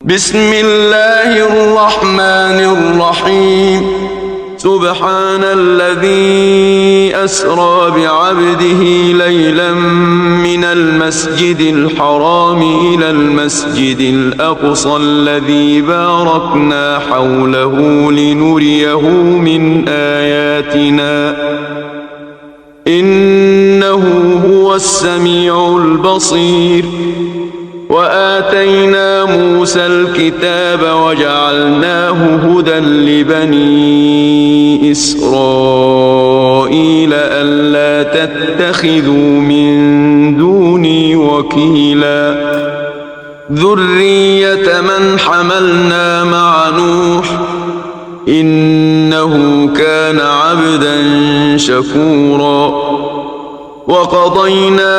Bismillahirrahmanirrahim. Subhanalladzi asra bi'abdihi laylan minal masjidil harami ilal masjidil aqsa alladzi barakna hawlahu linuriyahu min ayatina innahu huwas sami'ul basir. وآتينا موسى الكتاب وجعلناه هدى لبني إسرائيل ألا تتخذوا من دوني وكيلا ذرية من حملنا مع نوح إنه كان عبدا شكورا وقضينا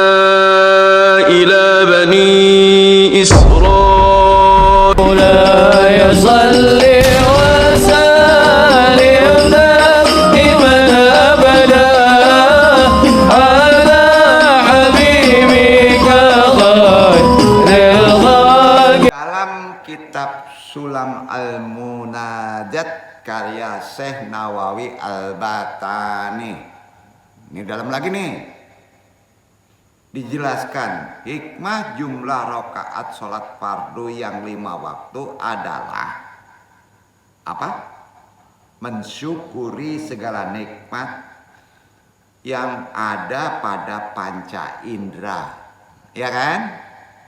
إلى بني إسرائيل لا يصلي وسلم دائما أبدا على حبيبك خير رضاك. Dalam kitab Sulam Al-Munajat karya Syekh Nawawi Al-Batani. Ini dalam lagi nih. Dijelaskan hikmah jumlah rakaat sholat fardu yang 5 waktu adalah apa? Mensyukuri segala nikmat yang ada pada panca indera, ya kan?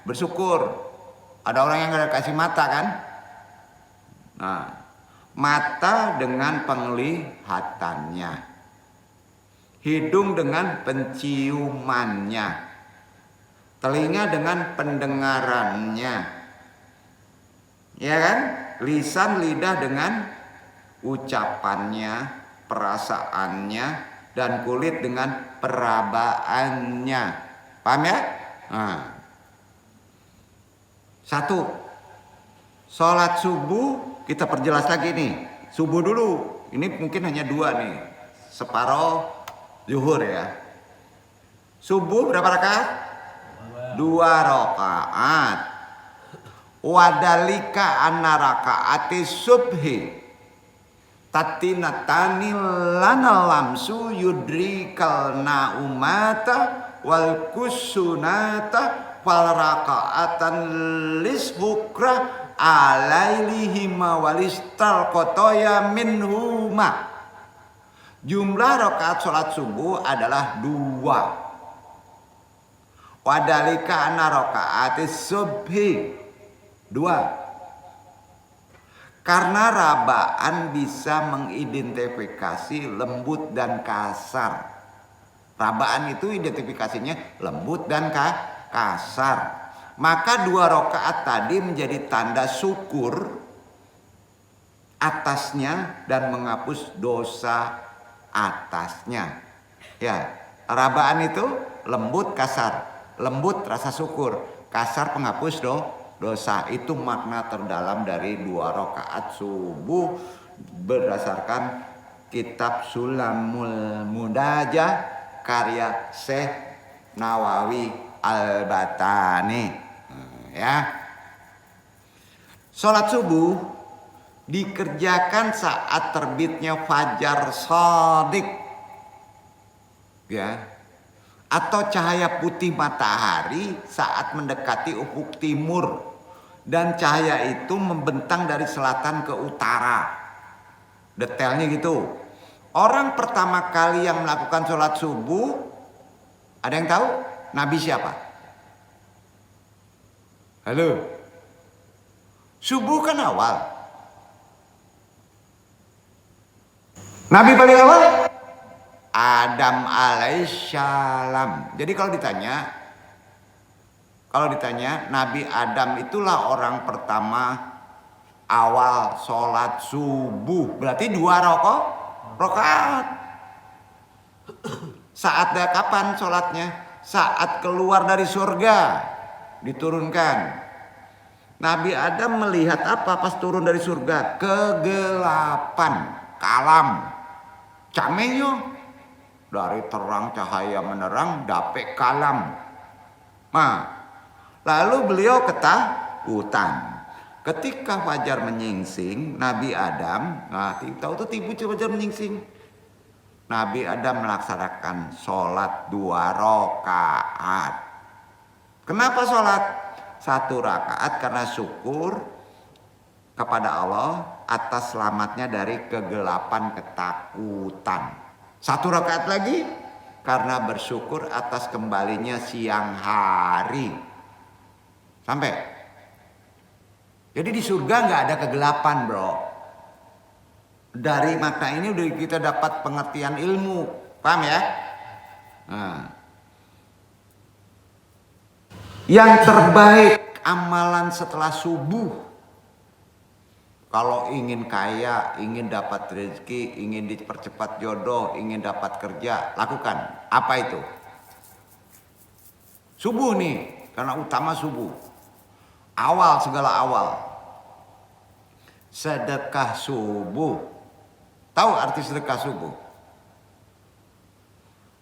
Bersyukur. Ada orang yang gak kasih mata kan? Nah, mata dengan penglihatannya, hidung dengan penciumannya, telinga dengan pendengarannya, ya kan? Lisan lidah dengan ucapannya, perasaannya, dan kulit dengan perabaannya. Paham ya? Nah. Satu, sholat subuh kita perjelas lagi nih. Subuh dulu, ini mungkin hanya 2 nih, separuh zuhur ya. Subuh berapa rakaat? 2 rakaat. Wadalika anna rakaati subhi tatinatani lana lamsu yudrikal naumata wal kusunata wal rakaatan lis hukra alailihima walistal kotoya minhuma. Jumlah rakaat sholat subuh adalah 2. Wadalika anna rakaati subhi 2. Karena rabaan bisa mengidentifikasi lembut dan kasar. Rabaan itu identifikasinya lembut dan kasar. Maka 2 rakaat tadi menjadi tanda syukur atasnya dan menghapus dosa atasnya. Ya, rabaan itu lembut kasar. Lembut rasa syukur, kasar penghapus dosa. Itu makna terdalam dari 2 rakaat subuh berdasarkan kitab Sulamul Munajat karya Syekh Nawawi Al-Batani. Ya. Sholat subuh dikerjakan saat terbitnya fajar shadiq, ya, atau cahaya putih matahari saat mendekati ufuk timur, dan cahaya itu membentang dari selatan ke utara. Detailnya gitu. Orang pertama kali yang melakukan sholat subuh, ada yang tahu? Nabi siapa? Halo? Subuh kan awal. Nabi paling awal? Adam alaihissalam. Jadi kalau ditanya Nabi Adam itulah orang pertama awal sholat subuh. Berarti 2 rakaat. Saat kapan sholatnya? Saat keluar dari surga diturunkan. Nabi Adam melihat apa pas turun dari surga? Kegelapan, kalam, cameyo. Dari terang cahaya menerang dapet kalam. Nah, lalu beliau ketakutan. ketika fajar menyingsing, Nabi Adam, nah tahu tuh tipu fajar menyingsing. Nabi Adam melaksanakan sholat 2 rakaat. Kenapa sholat 1 rakaat? Karena syukur kepada Allah atas selamatnya dari kegelapan ketakutan. 1 rakaat lagi karena bersyukur atas kembalinya siang hari. Sampai. Jadi di surga nggak ada kegelapan, bro. Dari makna ini udah kita dapat pengertian ilmu, paham ya? Nah. Yang terbaik amalan setelah subuh. Kalau ingin kaya, ingin dapat rezeki, ingin dipercepat jodoh, ingin dapat kerja, lakukan. Apa itu? Subuh nih, karena utama subuh. Awal segala awal. Sedekah subuh. Tahu arti sedekah subuh?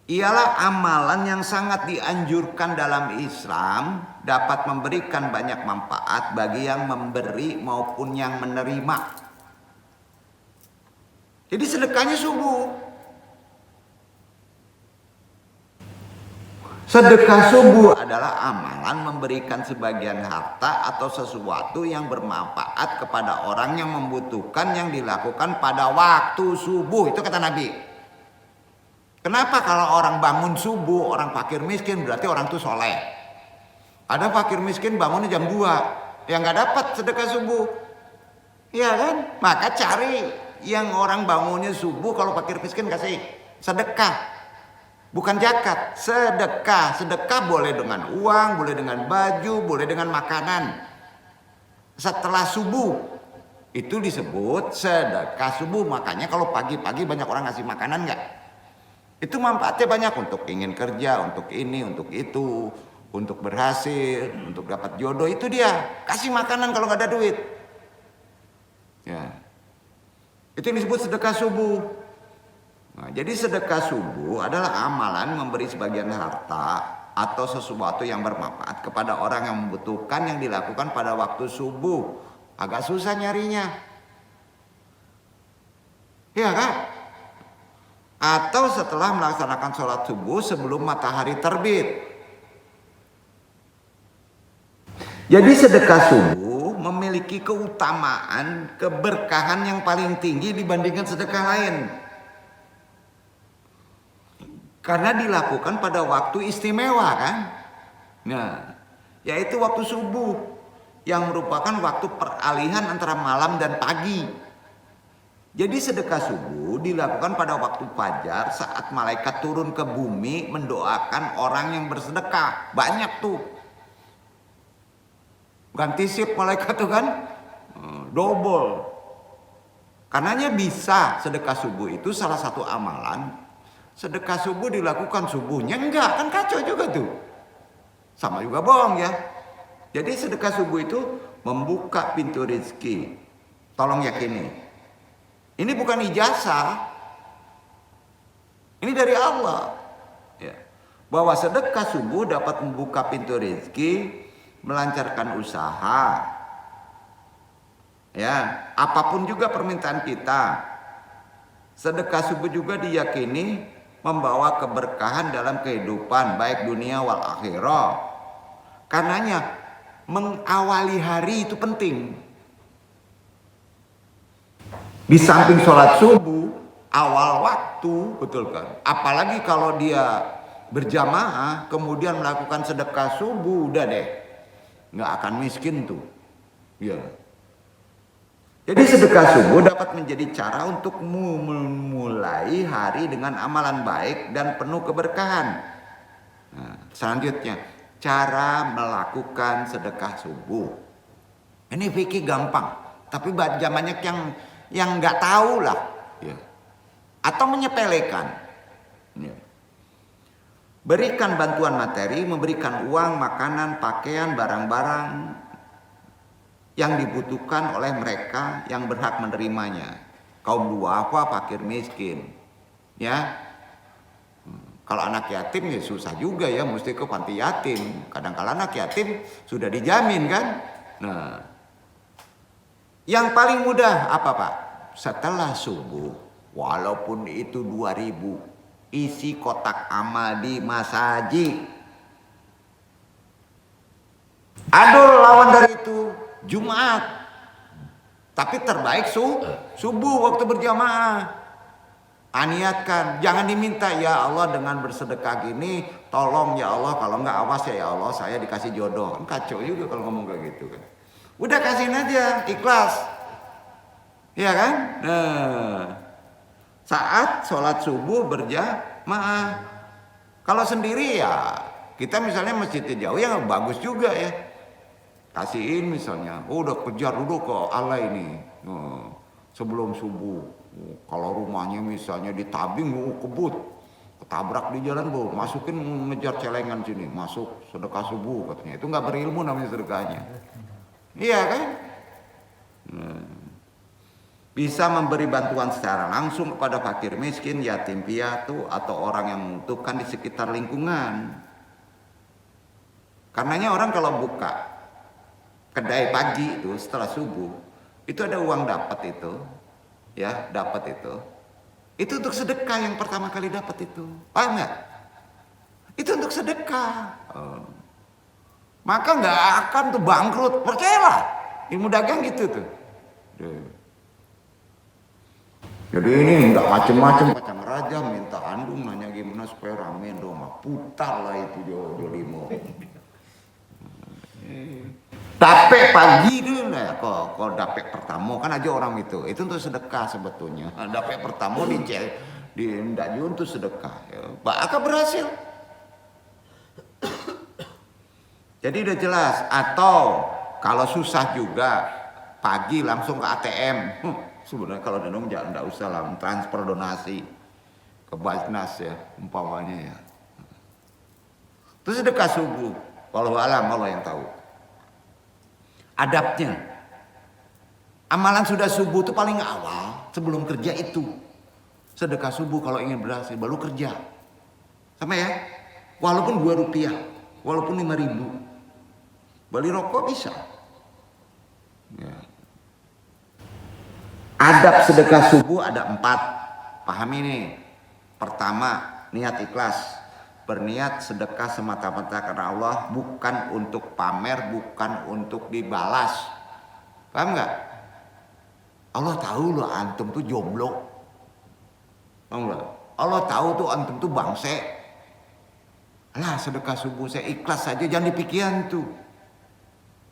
Ialah amalan yang sangat dianjurkan dalam Islam, dapat memberikan banyak manfaat bagi yang memberi maupun yang menerima. Jadi sedekahnya subuh. Sedekah subuh adalah amalan memberikan sebagian harta atau sesuatu yang bermanfaat kepada orang yang membutuhkan, yang dilakukan pada waktu subuh. Itu kata Nabi. Kenapa kalau orang bangun subuh, orang fakir miskin, berarti orang itu soleh. Ada fakir miskin bangunnya jam 2, yang nggak dapat sedekah subuh. Iya kan? Maka cari yang orang bangunnya subuh, kalau fakir miskin kasih sedekah. Bukan zakat, sedekah. Sedekah boleh dengan uang, boleh dengan baju, boleh dengan makanan. Setelah subuh, itu disebut sedekah subuh. Makanya kalau pagi-pagi banyak orang ngasih makanan nggak? Itu manfaatnya banyak, untuk ingin kerja, untuk ini, untuk itu, untuk berhasil, untuk dapat jodoh. Itu dia, kasih makanan kalau nggak ada duit. Ya. Itu yang disebut sedekah subuh. Nah, jadi sedekah subuh adalah amalan memberi sebagian harta atau sesuatu yang bermanfaat kepada orang yang membutuhkan, yang dilakukan pada waktu subuh. Agak susah nyarinya. Iya kan? Atau setelah melaksanakan sholat subuh sebelum matahari terbit. Jadi sedekah subuh memiliki keutamaan, keberkahan yang paling tinggi dibandingkan sedekah lain. Karena dilakukan pada waktu istimewa kan. Nah, yaitu waktu subuh, yang merupakan waktu peralihan antara malam dan pagi. Jadi sedekah subuh dilakukan pada waktu fajar saat malaikat turun ke bumi mendoakan orang yang bersedekah. Banyak tuh. Ganti shift malaikat tuh kan. Double. Karenanya bisa sedekah subuh itu salah satu amalan. Sedekah subuh dilakukan subuhnya enggak, kan kacau juga tuh. Sama juga bohong ya. Jadi sedekah subuh itu membuka pintu rezeki. Tolong yakini. Ini bukan ijazah. Ini dari Allah. Ya. Bahwa sedekah subuh dapat membuka pintu rezeki, melancarkan usaha. Ya, apapun juga permintaan kita. Sedekah subuh juga diyakini membawa keberkahan dalam kehidupan baik dunia wal akhirah. Karenanya mengawali hari itu penting. Di samping sholat subuh awal waktu, betul kan? Apalagi kalau dia berjamaah kemudian melakukan sedekah subuh, udah deh, nggak akan miskin tuh. Ya. Jadi sedekah subuh dapat menjadi cara untuk memulai hari dengan amalan baik dan penuh keberkahan. Nah, selanjutnya, cara melakukan sedekah subuh. Ini fikih gampang, tapi banyak yang nggak tahu lah, ya. Atau menyepelekan. Ya. Berikan bantuan materi, memberikan uang, makanan, pakaian, barang-barang yang dibutuhkan oleh mereka yang berhak menerimanya. Kaum duafa, fakir miskin. Ya. Kalau anak yatim ya susah juga ya, mesti ke panti yatim. Kadang-kala anak yatim sudah dijamin kan. Nah, Yang paling mudah apa Pak? Setelah subuh, walaupun itu 2000, isi kotak amal di masjid. Adul lawan dari itu Jumat. Tapi terbaik subuh waktu berjamaah. Aniatkan, jangan diminta ya Allah dengan bersedekah gini, tolong ya Allah, kalau enggak awas ya Allah saya dikasih jodoh. Kan kacau juga kalau ngomong kayak gitu kan. Udah kasihin aja, ikhlas. Iya kan? Nah, saat sholat subuh berjamaah. Kalau sendiri ya, kita misalnya masjidnya jauh ya bagus juga ya. Kasihin misalnya, udah kejar dulu ke Allah ini sebelum subuh. Kalau rumahnya misalnya di Tabing, kebut, ketabrak di jalan, masukin ngejar celengan sini, masuk sedekah subuh katanya. Itu nggak berilmu namanya sedekahnya. Iya kan? Bisa memberi bantuan secara langsung kepada fakir miskin, yatim piatu, atau orang yang membutuhkan di sekitar lingkungan. Karenanya orang kalau buka kedai pagi itu setelah subuh, itu ada uang dapat itu. Ya, dapat itu untuk sedekah yang pertama kali dapat itu. Paham nggak? Itu untuk sedekah. Maka nggak akan tuh bangkrut, percayalah. Ilmu dagang gitu tuh. Jadi ini nggak macem-macem, macam raja minta andung nanya gimana supaya rame dong, putar lah itu jolimo. Dapet pagi dulu ya, kalau dapet pertama kan aja orang itu untuk sedekah sebetulnya. Dapet pertama di Ndakjun itu sedekah, ya. Bakal berhasil. Jadi udah jelas. Atau kalau susah juga pagi langsung ke ATM. Sebenarnya kalau Danung enggak usah lah transfer donasi ke Basnas ya umpamanya ya. Terus sedekah subuh. Wallahu alam, Allah yang tahu. Adabnya, amalan sudah subuh itu paling awal sebelum kerja itu sedekah subuh kalau ingin berhasil, baru kerja. Sama ya, walaupun 2 rupiah, walaupun 5.000, beli rokok bisa. Ya. Adab sedekah subuh ada 4, pahami nih. Pertama, niat ikhlas. Berniat sedekah semata-mata karena Allah, bukan untuk pamer, bukan untuk dibalas. Paham nggak? Allah tahu loh antum tuh jomblo. Paham nggak? Allah tahu tuh antum tuh bangse. Lah sedekah subuh saya ikhlas saja, jangan dipikiran tuh.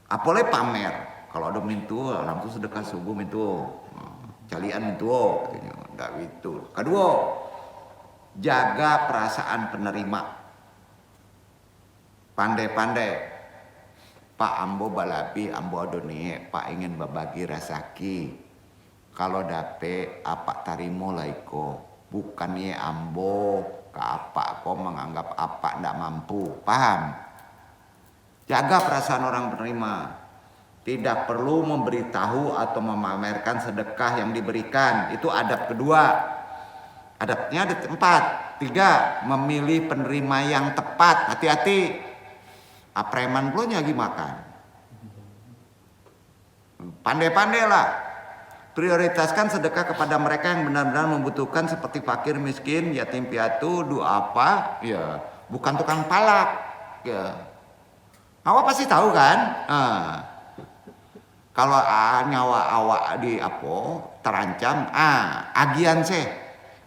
Apalagi pamer. Kalau ada mintu, langsung sedekah subuh mintu. Calian mintu, enggak gitu. Kedua, jaga perasaan penerima. Pandai-pandai. Pak ambo balabi, ambo adoni, Pak ingin berbagi rasaki. Kalau dape apa tarimo laiko. Bukan ye ambo ke apa kau menganggap apa ndak mampu. Paham? Jaga perasaan orang penerima. Tidak perlu memberitahu atau memamerkan sedekah yang diberikan. Itu adab kedua. Adabnya ada 4. 3, memilih penerima yang tepat. Hati-hati. Apreman belum lagi makan. Pandai-pandai lah. Prioritaskan sedekah kepada mereka yang benar-benar membutuhkan seperti fakir miskin, yatim piatu, apa? Ya, bukan tukang palak. Ya. Awak pasti tahu kan? Kalau nyawa awak di terancam, agian sih.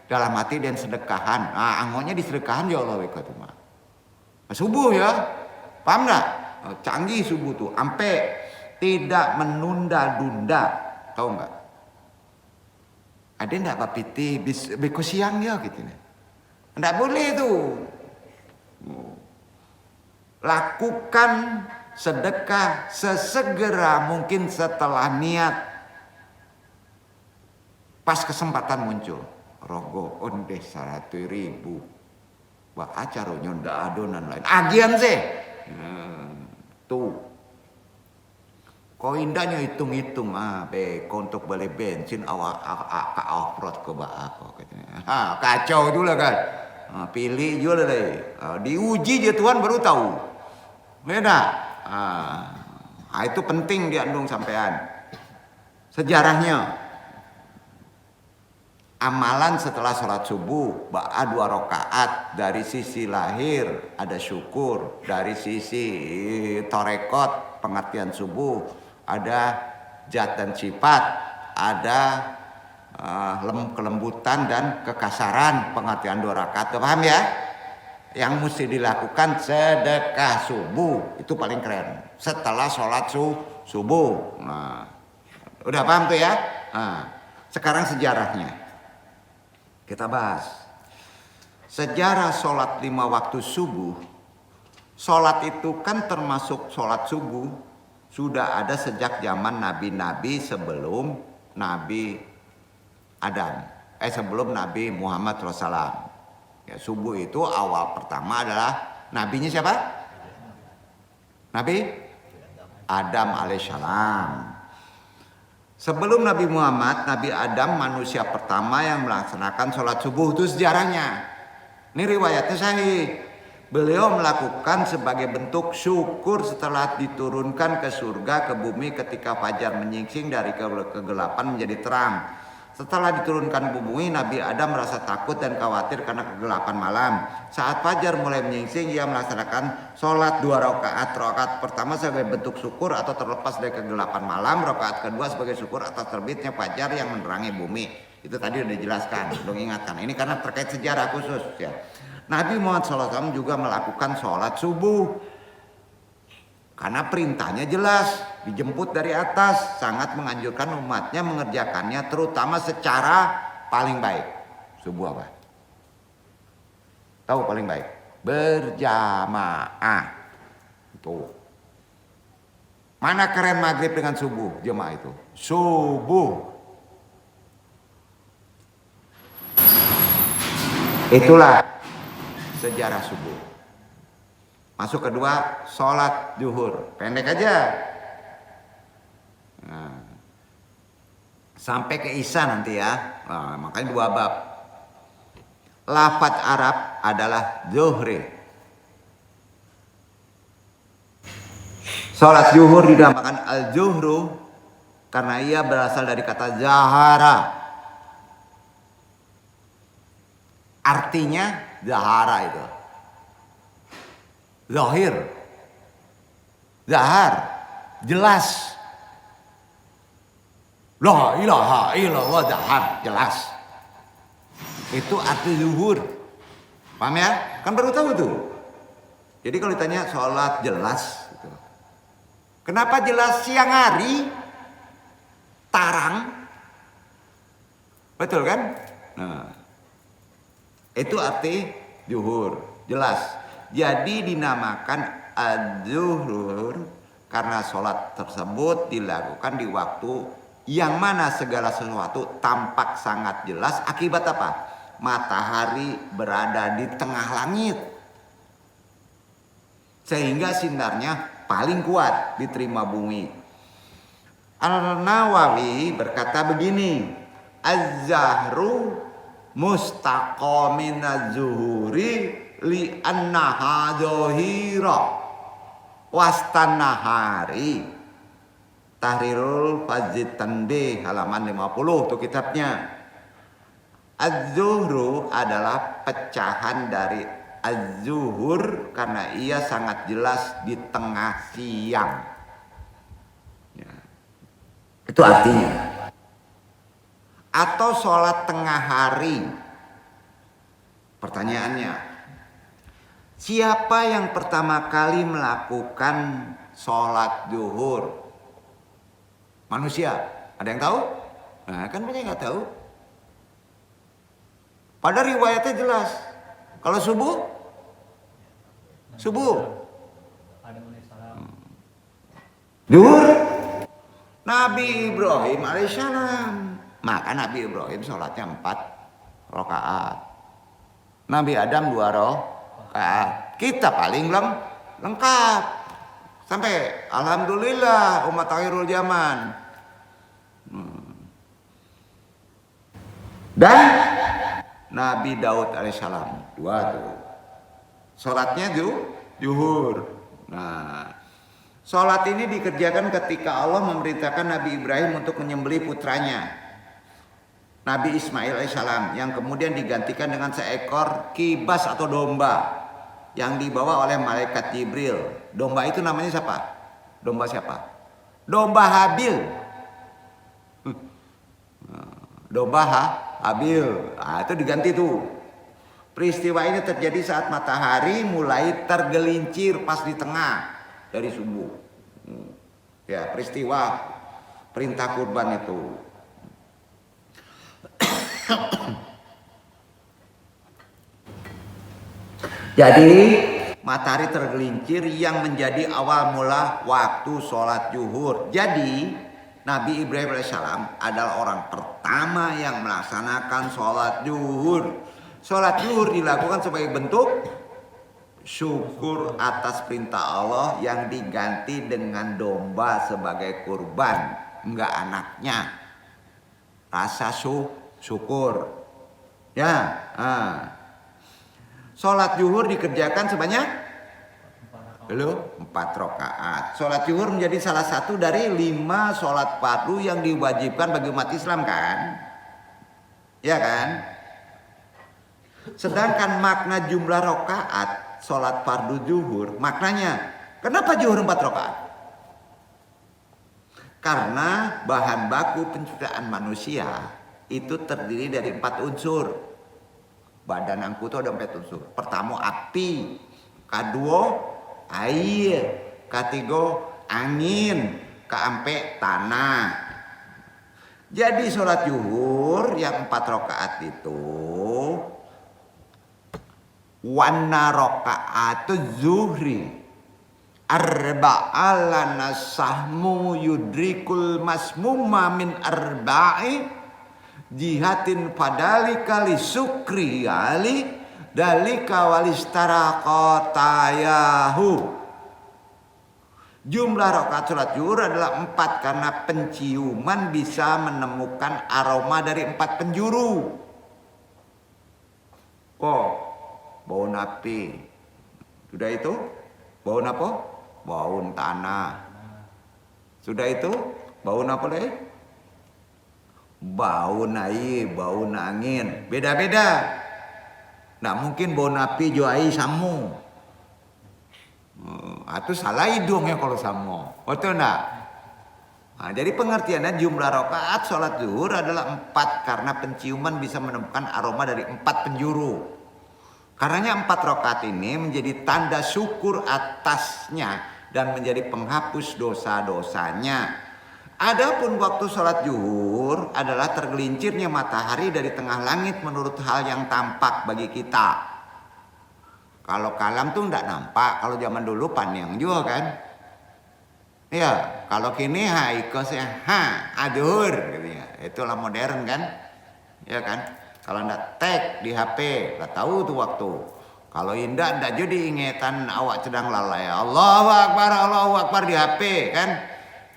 Dalam hati dan sedekahan. Angonya disedekahan ya Allah weka tuh mah. Subuh ya. Paham enggak? Canggih subuh tuh. Ampe tidak menunda-dunda. Tahu enggak? Ada enggak Pak Piti beko siang ya gitu nih. Enggak boleh tuh. Lakukan sedekah sesegera mungkin setelah niat. Pas kesempatan muncul. Rogo onde 100.000. Wah acaranya ndak adonan lain. Agian sih. Tuh. Kau indahnya hitung-hitung. Untuk beli bensin awak off-road ke apa katanya. Kacau juga kan. Pilih juga deh. Diuji dia Tuhan baru tahu. Beda. Itu penting diandung sampean. Sejarahnya, amalan setelah sholat subuh, ba'a 2 rakaat. Dari sisi lahir ada syukur, dari sisi torekot pengertian subuh ada zat dan sifat, ada kelembutan dan kekasaran pengertian 2 rakaat. Paham ya? Yang mesti dilakukan sedekah subuh, itu paling keren setelah sholat subuh. Nah, udah paham tuh ya? Nah, sekarang sejarahnya kita bahas. Sejarah sholat 5 waktu subuh. Sholat itu kan termasuk sholat subuh sudah ada sejak zaman nabi-nabi sebelum Nabi Adam. Sebelum Nabi Muhammad SAW. Ya, subuh itu awal pertama adalah nabinya siapa? Nabi Adam alaihissalam. Sebelum Nabi Muhammad, Nabi Adam manusia pertama yang melaksanakan sholat subuh. Itu sejarahnya. Ini riwayatnya sahih. Beliau melakukan sebagai bentuk syukur setelah diturunkan ke surga, ke bumi ketika fajar menyingsing dari kegelapan menjadi terang. Setelah diturunkan ke bumi, Nabi Adam merasa takut dan khawatir karena kegelapan malam. Saat fajar mulai menyingsing, ia melaksanakan sholat 2 rakaat. Rakaat pertama sebagai bentuk syukur atau terlepas dari kegelapan malam. Rakaat kedua sebagai syukur atas terbitnya fajar yang menerangi bumi. Itu tadi udah dijelaskan, dong ingatkan. Ini karena terkait sejarah khusus ya. Nabi Muhammad SAW juga melakukan sholat subuh. Karena perintahnya jelas, dijemput dari atas, sangat menganjurkan umatnya mengerjakannya terutama secara paling baik. Subuh apa? Tahu paling baik? Berjamaah. Tuh. Mana keren maghrib dengan subuh jemaah itu? Subuh. Itulah sejarah subuh. Masuk kedua, sholat zuhur. Pendek aja. Nah, sampai ke isya nanti ya. Nah, makanya 2 bab. Lafaz Arab adalah zuhri. Sholat zuhur dinamakan al-zuhru karena ia berasal dari kata zahara. Artinya zahara itu. Zahir, zahar, jelas. La ilaha illallah, zahar, jelas. Itu arti zuhur. Paham ya? Kan baru tahu tuh. Jadi kalau ditanya sholat jelas gitu. Kenapa jelas siang hari? Tarang. Betul kan? Nah, itu arti zuhur, jelas. Jadi dinamakan az-zuhur karena sholat tersebut dilakukan di waktu yang mana segala sesuatu tampak sangat jelas. Akibat apa? Matahari berada di tengah langit. Sehingga sinarnya paling kuat diterima bumi. Al-Nawawi berkata begini. Az-zahru mustaqamin az-zuhuri li annaha zahira wastan nahari. Tahrirul Fazid Tanbih halaman 50 tuh kitabnya. Az-zuhru adalah pecahan dari az-zuhur karena ia sangat jelas di tengah siang ya. Itu artinya. Atau sholat tengah hari. Pertanyaannya, siapa yang pertama kali melakukan sholat zuhur? Manusia. Ada yang tahu? Nah, kan banyak nggak tahu. Pada riwayatnya jelas. Kalau subuh? Subuh. Zuhur? Nabi Ibrahim alaihissalam. Maka Nabi Ibrahim sholatnya 4 rakaat. Nabi Adam 2 rakaat. Kita paling lengkap. Sampai alhamdulillah umat akhirul zaman. Dan Nabi Daud alaihissalam 2 tuh. Sholatnya zuhur. Nah, Sholat ini dikerjakan ketika Allah memerintahkan Nabi Ibrahim untuk menyembelih putranya, Nabi Ismail alaihissalam, yang kemudian digantikan dengan seekor kibas atau domba yang dibawa oleh malaikat Jibril. Domba itu namanya siapa? Domba siapa? Domba Habil. Domba Habil. Nah, itu diganti tuh. Peristiwa ini terjadi saat matahari mulai tergelincir pas di tengah dari subuh. Ya, peristiwa perintah kurban itu. Jadi matahari tergelincir yang menjadi awal mula waktu sholat zuhur. Jadi Nabi Ibrahim alaihissalam adalah orang pertama yang melaksanakan sholat zuhur. Sholat zuhur dilakukan sebagai bentuk syukur atas perintah Allah yang diganti dengan domba sebagai kurban, enggak anaknya. Rasa syukur. Ya. Sholat zuhur dikerjakan sebanyak 4 rakaat. Sholat zuhur menjadi salah satu dari 5 sholat fardu yang diwajibkan bagi umat Islam kan? Ya kan? Sedangkan makna jumlah rakaat sholat fardu zuhur, maknanya kenapa zuhur 4 rakaat? Karena bahan baku penciptaan manusia itu terdiri dari 4 unsur. Badan angku itu ada 4 unsur. Pertama api, kedua air, ketiga angin, keempat tanah. Jadi sholat zuhur yang 4 rakaat itu wana rakaat zuhri arba'alana sahmu yudrikul masmuma min arba'i jihatin padalika li sukri ali dalika walistara kotayahu. Jumlah rakaat sholat zuhur adalah 4 karena penciuman bisa menemukan aroma dari 4 penjuru. Bau napi. Sudah itu bau apa? Bau tanah. Sudah itu bau apa lagi? Bau air, bau angin, beda-beda. Nah mungkin bau napi joai samu. Itu salah hidung ya kalau samu. Betul enggak? Nah, jadi pengertiannya jumlah rakaat sholat zuhur adalah 4 karena penciuman bisa menemukan aroma dari 4 penjuru. Karenanya 4 rakaat ini menjadi tanda syukur atasnya dan menjadi penghapus dosa-dosanya. Adapun waktu sholat zuhur adalah tergelincirnya matahari dari tengah langit menurut hal yang tampak bagi kita. Kalau kalam tuh enggak nampak, kalau zaman dulu panjang juga kan. Ya, kalau kini ikosnya aduhur gitu ya. Itulah modern kan. Ya kan? Kalau enggak tag di HP, enggak tahu tuh waktu. Kalau indah enggak jadi ingetan awak sedang lalai. Allahu Akbar di HP kan.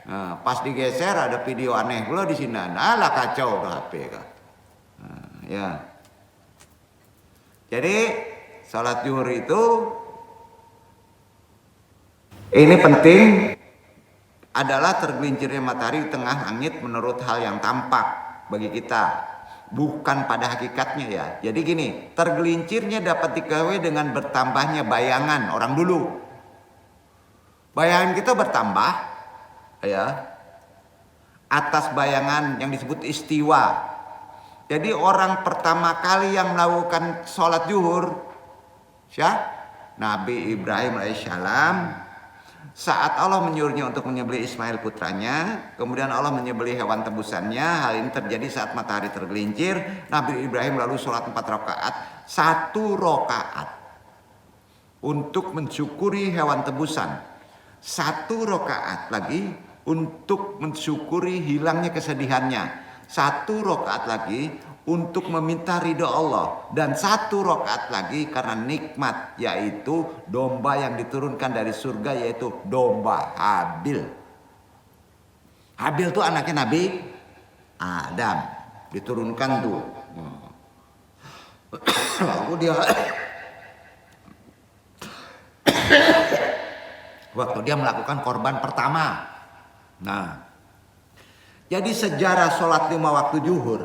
Nah, pas digeser ada video aneh pula di sini. Nah, lah kacau tuh HP kan. Nah, ya. Jadi salat zuhur itu ini penting adalah tergelincirnya matahari di tengah langit menurut hal yang tampak bagi kita, bukan pada hakikatnya ya. Jadi gini, tergelincirnya dapat diketahui dengan bertambahnya bayangan orang dulu. Bayangan kita bertambah ya atas bayangan yang disebut istiwa. Jadi orang pertama kali yang melakukan sholat zuhur siapa? Nabi Ibrahim alaihissalam. Saat Allah menyuruhnya untuk menyembelih Ismail putranya, kemudian Allah menyembelih hewan tebusannya. Hal ini terjadi saat matahari tergelincir. Nabi Ibrahim lalu sholat 4 rakaat, 1 rakaat untuk mensyukuri hewan tebusan, 1 rakaat lagi untuk mensyukuri hilangnya kesedihannya, 1 rakaat lagi untuk meminta ridho Allah, dan 1 rakaat lagi karena nikmat, yaitu domba yang diturunkan dari surga, yaitu domba Habil. Habil itu anaknya Nabi Adam, diturunkan tuh. Lalu dia waktu dia melakukan korban pertama. Nah, jadi sejarah sholat 5 waktu zuhur.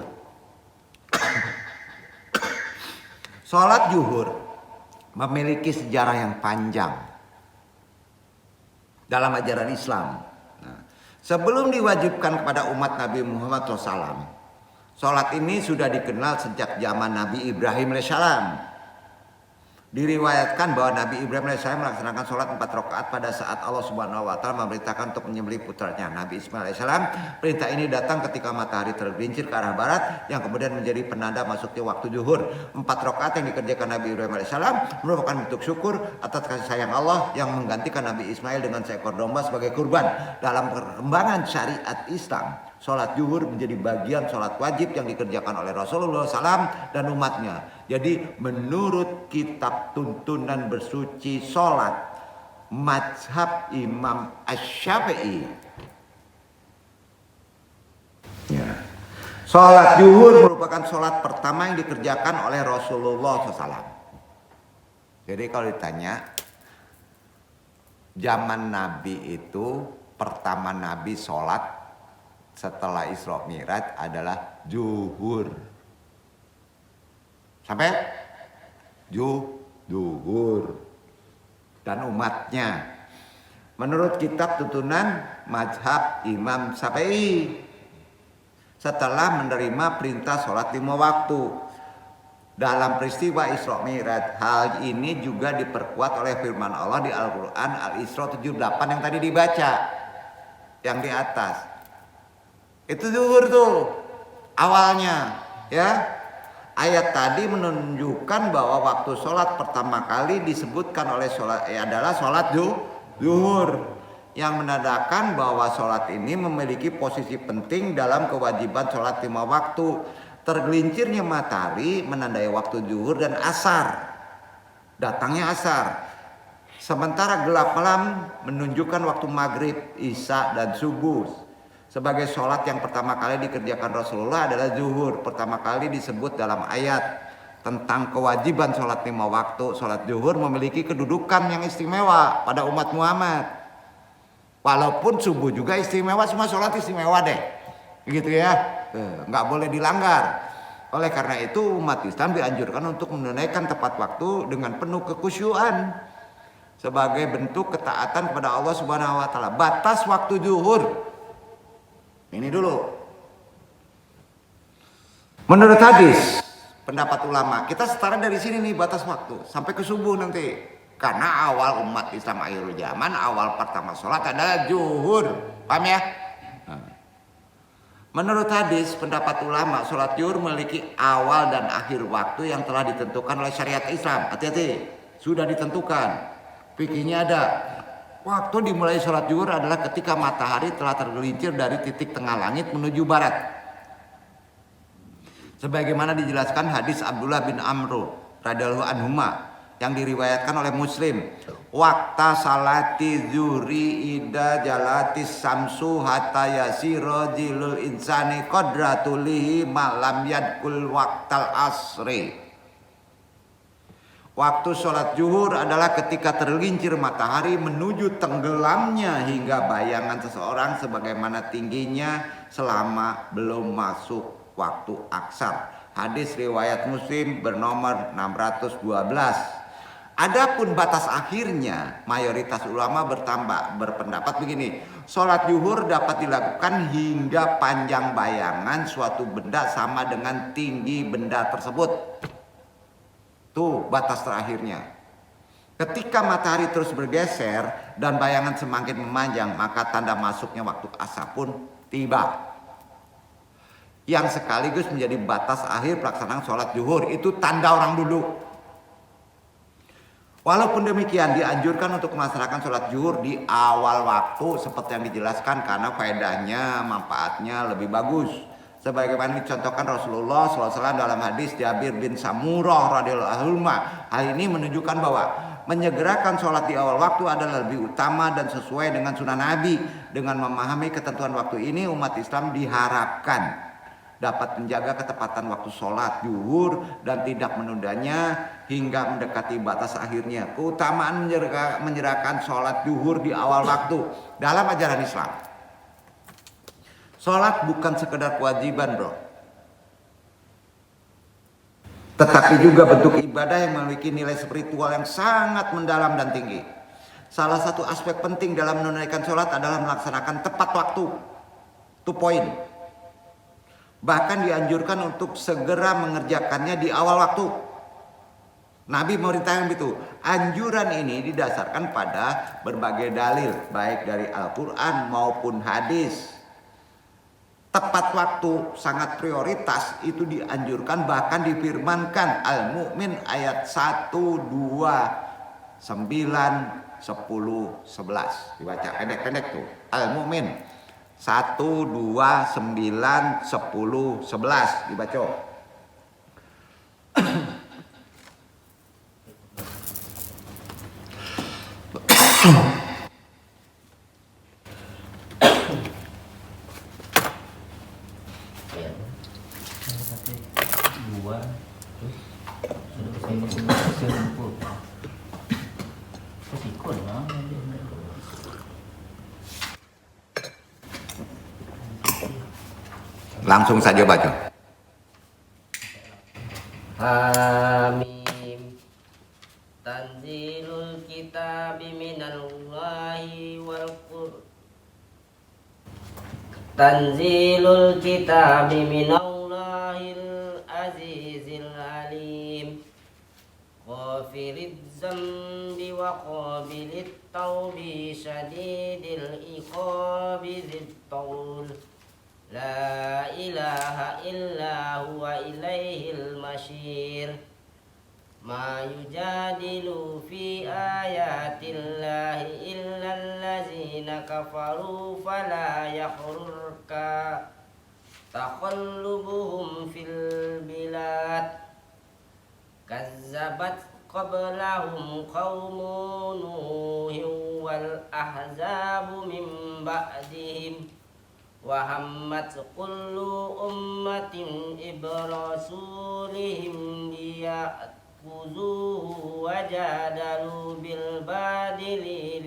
Sholat zuhur memiliki sejarah yang panjang dalam ajaran Islam. Nah, sebelum diwajibkan kepada umat Nabi Muhammad SAW, sholat ini sudah dikenal sejak zaman Nabi Ibrahim AS. Diriwayatkan bahwa Nabi Ibrahim AS melaksanakan sholat 4 rakaat pada saat Allah Subhanahu Wa Taala memerintahkan untuk menyembelih putranya Nabi Ismail AS. Perintah ini datang ketika matahari tergelincir ke arah barat, yang kemudian menjadi penanda masuknya waktu zuhur. 4 rakaat yang dikerjakan Nabi Ibrahim AS merupakan bentuk syukur atas kasih sayang Allah yang menggantikan Nabi Ismail dengan seekor domba sebagai kurban. Dalam perkembangan syariat Islam, sholat zuhur menjadi bagian sholat wajib yang dikerjakan oleh Rasulullah SAW dan umatnya. Jadi menurut kitab tuntunan bersuci sholat mazhab Imam Asy-Syafi'i, ya, sholat zuhur merupakan sholat pertama yang dikerjakan oleh Rasulullah SAW. Jadi kalau ditanya, zaman Nabi itu pertama Nabi sholat setelah Isra Mi'raj adalah zuhur. Sampai zuhur dan umatnya. Menurut kitab tuntunan mazhab Imam Syafi'i, setelah menerima perintah sholat 5 waktu dalam peristiwa Isra Mi'raj, hal ini juga diperkuat oleh firman Allah di Al-Quran Al-Isra 78 yang tadi dibaca, yang di atas. Itu zuhur tuh awalnya, ya. Ayat tadi menunjukkan bahwa waktu sholat pertama kali disebutkan oleh sholat adalah sholat zuhur, yang menandakan bahwa sholat ini memiliki posisi penting dalam kewajiban sholat 5 waktu. Tergelincirnya matahari menandai waktu zuhur dan asar, datangnya asar. Sementara gelap malam menunjukkan waktu maghrib, isya dan subuh. Sebagai sholat yang pertama kali dikerjakan Rasulullah adalah zuhur. Pertama kali disebut dalam ayat tentang kewajiban sholat 5 waktu. Sholat zuhur memiliki kedudukan yang istimewa pada umat Muhammad. Walaupun subuh juga istimewa, semua sholat istimewa deh, gitu ya, nggak boleh dilanggar. Oleh karena itu umat Islam dianjurkan untuk menunaikan tepat waktu dengan penuh kekhusyuan sebagai bentuk ketaatan kepada Allah Subhanahu Wa Taala. Batas waktu zuhur ini dulu. Menurut hadis, pendapat ulama, kita setara dari sini nih batas waktu sampai ke subuh nanti. Karena awal umat Islam akhir zaman, awal pertama sholat adalah zuhur. Paham ya? Menurut hadis, pendapat ulama, sholat zuhur memiliki awal dan akhir waktu yang telah ditentukan oleh syariat Islam. Hati-hati, sudah ditentukan. Fikihnya ada. Waktu dimulai sholat zuhur adalah ketika matahari telah tergelincir dari titik tengah langit menuju barat. Sebagaimana dijelaskan hadis Abdullah bin Amr radhiyallahu anhuma yang diriwayatkan oleh Muslim. Waqta salati zuhri ida jalatis samsu hatta yasira jilul insani qadratulihi malam yadkul waqtal asri. Waktu sholat zuhur adalah ketika tergelincir matahari menuju tenggelamnya hingga bayangan seseorang sebagaimana tingginya selama belum masuk waktu aksar. Hadis riwayat Muslim bernomor 612. Adapun batas akhirnya, mayoritas ulama berpendapat begini. Sholat zuhur dapat dilakukan hingga panjang bayangan suatu benda sama dengan tinggi benda tersebut. Tuh batas terakhirnya. Ketika matahari terus bergeser dan bayangan semakin memanjang, maka tanda masuknya waktu asar pun tiba. Yang sekaligus menjadi batas akhir pelaksanaan sholat zuhur. Itu tanda orang duduk. Walaupun demikian dianjurkan untuk melaksanakan sholat zuhur di awal waktu seperti yang dijelaskan karena faedahnya, manfaatnya lebih bagus. Sebagaimana dicontohkan Rasulullah SAW dalam hadis Jabir bin Samurah radhiyallahu anhu. Hal ini menunjukkan bahwa menyegerakan sholat di awal waktu adalah lebih utama dan sesuai dengan sunnah Nabi. Dengan memahami ketentuan waktu ini, umat Islam diharapkan dapat menjaga ketepatan waktu sholat zuhur dan tidak menundanya hingga mendekati batas akhirnya. Keutamaan menyerahkan sholat zuhur di awal waktu dalam ajaran Islam. Sholat bukan sekedar kewajiban, bro, tetapi juga bentuk ibadah yang memiliki nilai spiritual yang sangat mendalam dan tinggi. Salah satu aspek penting dalam menunaikan sholat adalah melaksanakan tepat waktu. To point. Bahkan dianjurkan untuk segera mengerjakannya di awal waktu. Nabi memerintahkan begitu. Anjuran ini didasarkan pada berbagai dalil, baik dari Al-Quran maupun hadis. Tepat waktu sangat prioritas, itu dianjurkan, bahkan difirmankan Al-Mu'min ayat 1, 2, 9, 10, 11. Dibaca pendek-pendek tuh. Al-Mu'min 1, 2, 9, 10, 11. Dibaca. Langsung saja baca. Hamim. Tanzilul kitabi minallahi wal Qur'an. Tanzilul kitabi minallahil azizil alim. Ghafiriz zambi wa qabilit tawbi syadidil iqabi dzit taul. La ilaha illa huwa ilaihil masyir. Ma yujadilu fi ayatillahi illa allazina kafaru fala yakhururka taqallubuhum fil bilad. Kazzabat qablahum qaumun nuhin wal ahzabu min ba'dihim. Wa hammat kullu ummatin ibrasulihim liya'khuzuhu wa jadalu bil badili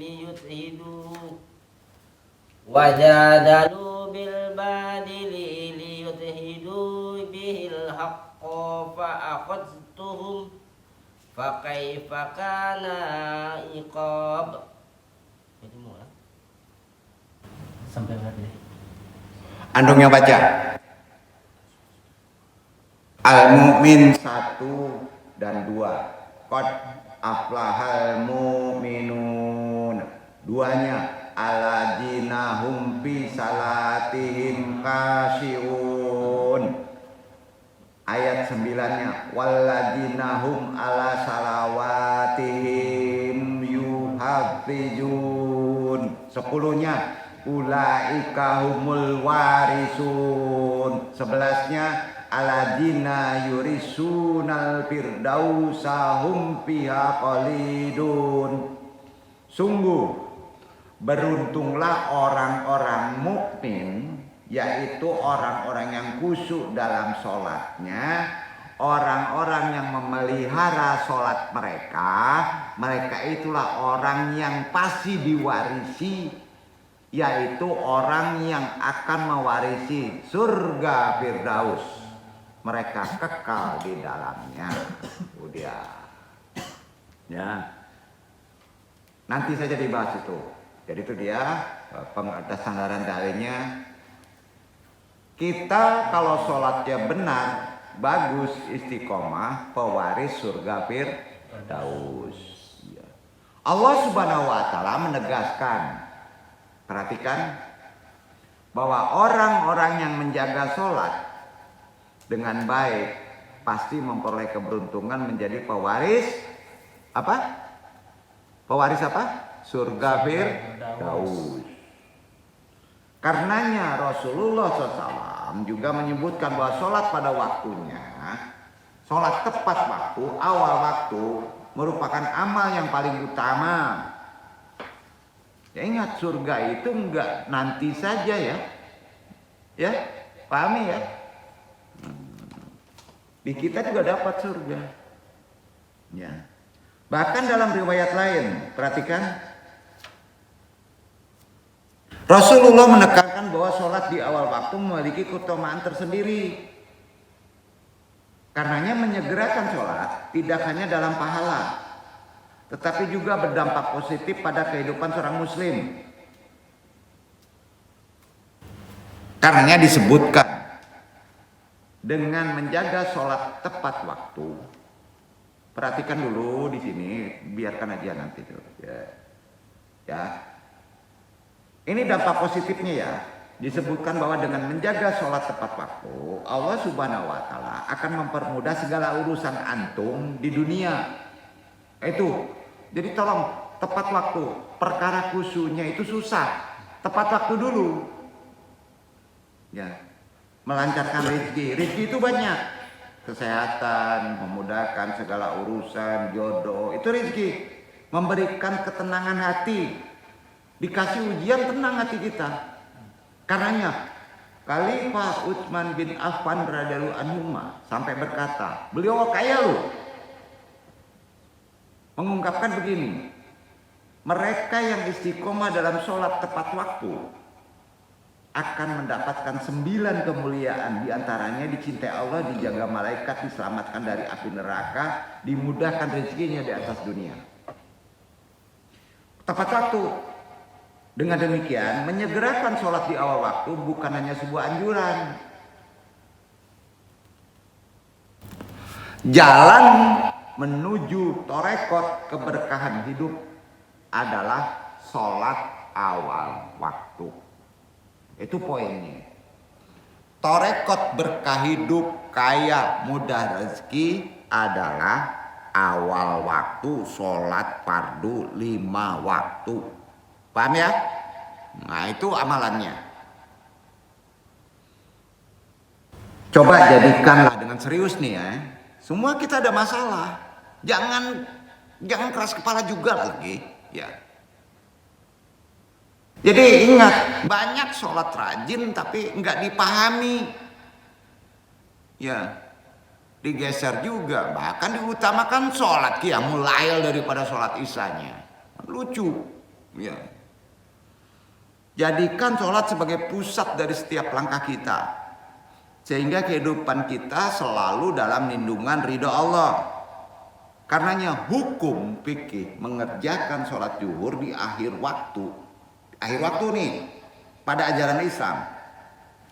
liyudhidu bihil haqqa fa akhadtuhum fa kaifa kana iqab. Sampai berapa? Andung yang baca. Al-Mu'min 1 dan 2. Qad aflahal mu'minun. Duanya alladzina hum fi salatihim khashi'un. Ayat 9-nya walladzina hum ala salawatihim yuhafizun. 10-nya ulaika humul warisun. 11-nya alladzina yurisunal firdausa hum fiha khalidun. Sungguh beruntunglah orang-orang mukmin, yaitu orang-orang yang khusyuk dalam sholatnya, orang-orang yang memelihara sholat mereka itulah orang yang pasti diwarisi, yaitu orang yang akan mewarisi surga Firdaus. Mereka kekal di dalamnya. Udah. Ya. Nanti saja dibahas itu. Jadi itu dia sandaran dalilnya. Kita kalau sholatnya benar, bagus, istiqomah, pewaris surga Firdaus. Ya. Allah Subhanahu wa taala menegaskan, perhatikan, bahwa orang-orang yang menjaga sholat dengan baik pasti memperoleh keberuntungan menjadi pewaris apa? Pewaris apa? Surga Firdaus. Karenanya Rasulullah SAW juga menyebutkan bahwa sholat pada waktunya, sholat tepat waktu, awal waktu, merupakan amal yang paling utama. Ya, ingat, surga itu enggak nanti saja ya. Ya, pahami ya? di kita juga dapat surga. Ya. Bahkan dalam riwayat lain, perhatikan, Rasulullah menekankan bahwa sholat di awal waktu memiliki keutamaan tersendiri. Karenanya menyegerakan sholat tidak hanya dalam pahala, tetapi juga berdampak positif pada kehidupan seorang muslim. Karenanya disebutkan dengan menjaga sholat tepat waktu. Perhatikan dulu di sini, biarkan aja nanti tuh. Ya. Ini dampak positifnya ya. Disebutkan bahwa dengan menjaga sholat tepat waktu, Allah Subhanahu wa Ta'ala akan mempermudah segala urusan antum di dunia. Itu. Jadi tolong tepat waktu. Perkara khusyuknya itu susah. Tepat waktu dulu. Ya. Melancarkan rezeki. Rezeki itu banyak. Kesehatan, memudahkan segala urusan, jodoh, itu rezeki. Memberikan ketenangan hati. Dikasih ujian, tenang hati kita. Karenanya Khalifah Utsman bin Affan radhiyallahu anhu sampai berkata, beliau kaya loh, mengungkapkan begini, mereka yang istiqomah dalam sholat tepat waktu akan mendapatkan 9 kemuliaan, diantaranya dicintai Allah, dijaga malaikat, diselamatkan dari api neraka, dimudahkan rezekinya di atas dunia. Tepat waktu. Dengan demikian, menyegerakan sholat di awal waktu bukan hanya sebuah anjuran. Jalan menuju torekot keberkahan hidup adalah sholat awal waktu. Itu poinnya. Torekot berkah hidup, kaya, mudah rezeki adalah awal waktu sholat fardu 5 waktu. Paham ya? Nah itu amalannya. Coba jadikanlah dengan serius nih ya. Semua kita ada masalah. Jangan keras kepala juga lagi. Ya. Jadi ingat, banyak sholat rajin tapi nggak dipahami. Ya. Digeser juga. Bahkan diutamakan sholat qiyamul lail daripada sholat isyanya. Lucu. Ya. Jadikan sholat sebagai pusat dari setiap langkah kita. Sehingga kehidupan kita selalu dalam lindungan ridho Allah. Karenanya hukum fikih mengerjakan sholat zuhur di akhir waktu. Akhir waktu nih, pada ajaran Islam.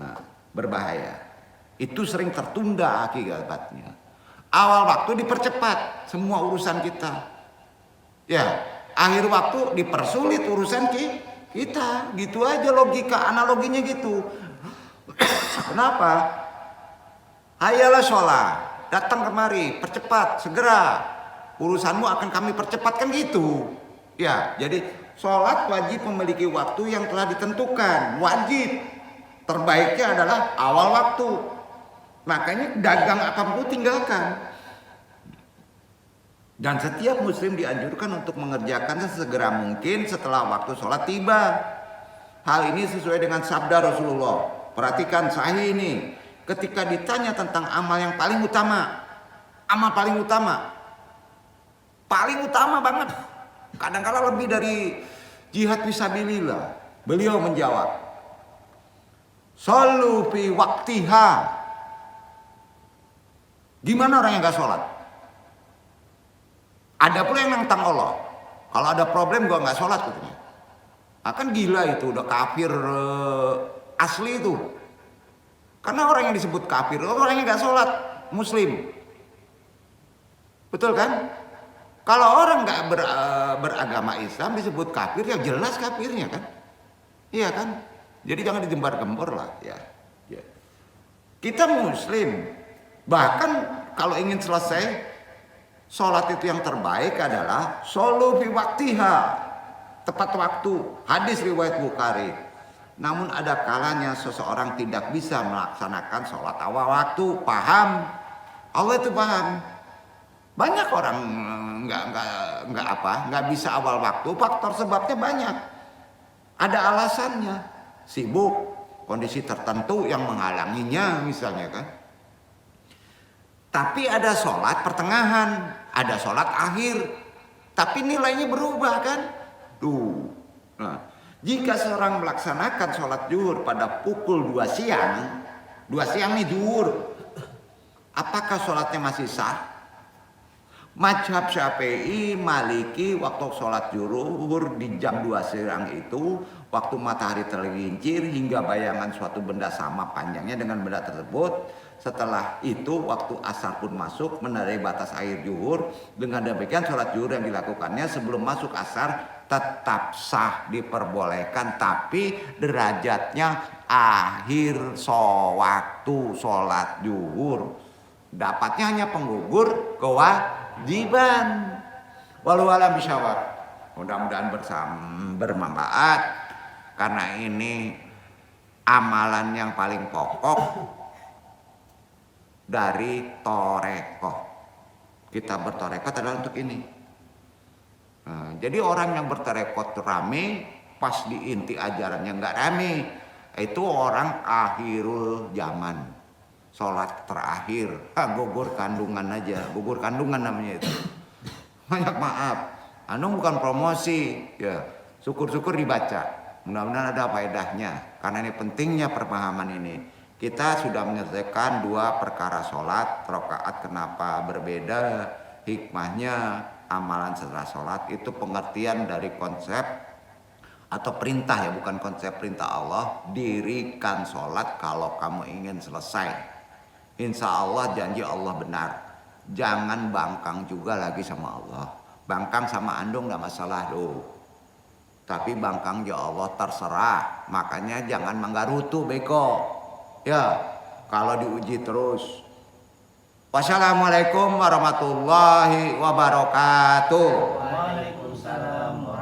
Nah, berbahaya. Itu sering tertunda akibatnya. Awal waktu dipercepat semua urusan kita. Ya, akhir waktu dipersulit urusan kita. Gitu aja logika, analoginya gitu. Kenapa? Hayalah sholat, datang kemari, percepat, segera. Urusanmu akan kami percepatkan gitu. Ya, jadi sholat wajib memiliki waktu yang telah ditentukan. Wajib. Terbaiknya adalah awal waktu. Makanya dagang apapun tinggalkan. Dan setiap muslim dianjurkan untuk mengerjakannya sesegera mungkin setelah waktu sholat tiba. Hal ini sesuai dengan sabda Rasulullah. Perhatikan sahih ini. Ketika ditanya tentang amal yang paling utama. Amal paling utama. Paling utama banget. Kadang-kadang lebih dari jihad fisabilillah. Beliau menjawab. Shollu fi waktiha. Gimana orang yang gak sholat? Ada pula yang nentang Allah. Kalau ada problem gua nggak sholat katanya. Akan gila itu, udah kafir asli itu. Karena orang yang disebut kafir, orang yang nggak sholat, muslim. Betul kan? Kalau orang nggak beragama Islam disebut kafir, ya jelas kafirnya kan? Iya kan? Jadi jangan dijembar-gembor lah ya. Kita muslim. Bahkan kalau ingin selesai sholat itu yang terbaik adalah shollu fi waktiha, tepat waktu. Hadis riwayat Bukhari. Namun ada kalanya seseorang tidak bisa melaksanakan sholat awal waktu. Paham? Allah itu paham. Banyak orang nggak bisa awal waktu. Faktor sebabnya banyak. Ada alasannya. Sibuk, kondisi tertentu yang menghalanginya misalnya kan. Tapi ada sholat pertengahan, ada sholat akhir. Tapi nilainya berubah kan? Tuh. Nah, jika seorang melaksanakan sholat zuhur pada pukul 2 siang, 2 siang nih zuhur, apakah sholatnya masih sah? Mazhab Syafi'i, Maliki, waktu sholat zuhur di jam 2 siang itu, waktu matahari tergelincir hingga bayangan suatu benda sama panjangnya dengan benda tersebut. Setelah itu waktu asar pun masuk menandai batas air zuhur. Dengan demikian sholat zuhur yang dilakukannya sebelum masuk asar tetap sah, diperbolehkan, tapi derajatnya akhir waktu sholat zuhur. Dapatnya hanya penggugur kewajiban. Walau alam bisyawab. Mudah-mudahan bermanfaat, karena ini amalan yang paling pokok dari torekoh. Kita bertorekoh adalah untuk ini. Nah, jadi orang yang bertorekoh rame, pas di inti ajarannya nggak rame, itu orang akhirul zaman. Sholat terakhir, gugur kandungan aja, gugur kandungan namanya itu. Banyak maaf, anu bukan promosi, ya syukur-syukur dibaca. Mudah-mudahan ada faedahnya, karena ini pentingnya perpahaman ini. Kita sudah menyelesaikan 2 perkara sholat, rakaat kenapa berbeda, hikmahnya, amalan setelah sholat, itu pengertian dari konsep atau perintah ya, bukan konsep perintah Allah, dirikan sholat kalau kamu ingin selesai. Insya Allah janji Allah benar. Jangan bangkang juga lagi sama Allah. Bangkang sama andung gak masalah loh. Tapi bangkang ya Allah terserah. Makanya jangan manggarutu beko. Ya, kalau diuji terus. Wassalamualaikum warahmatullahi wabarakatuh. Waalaikumsalam.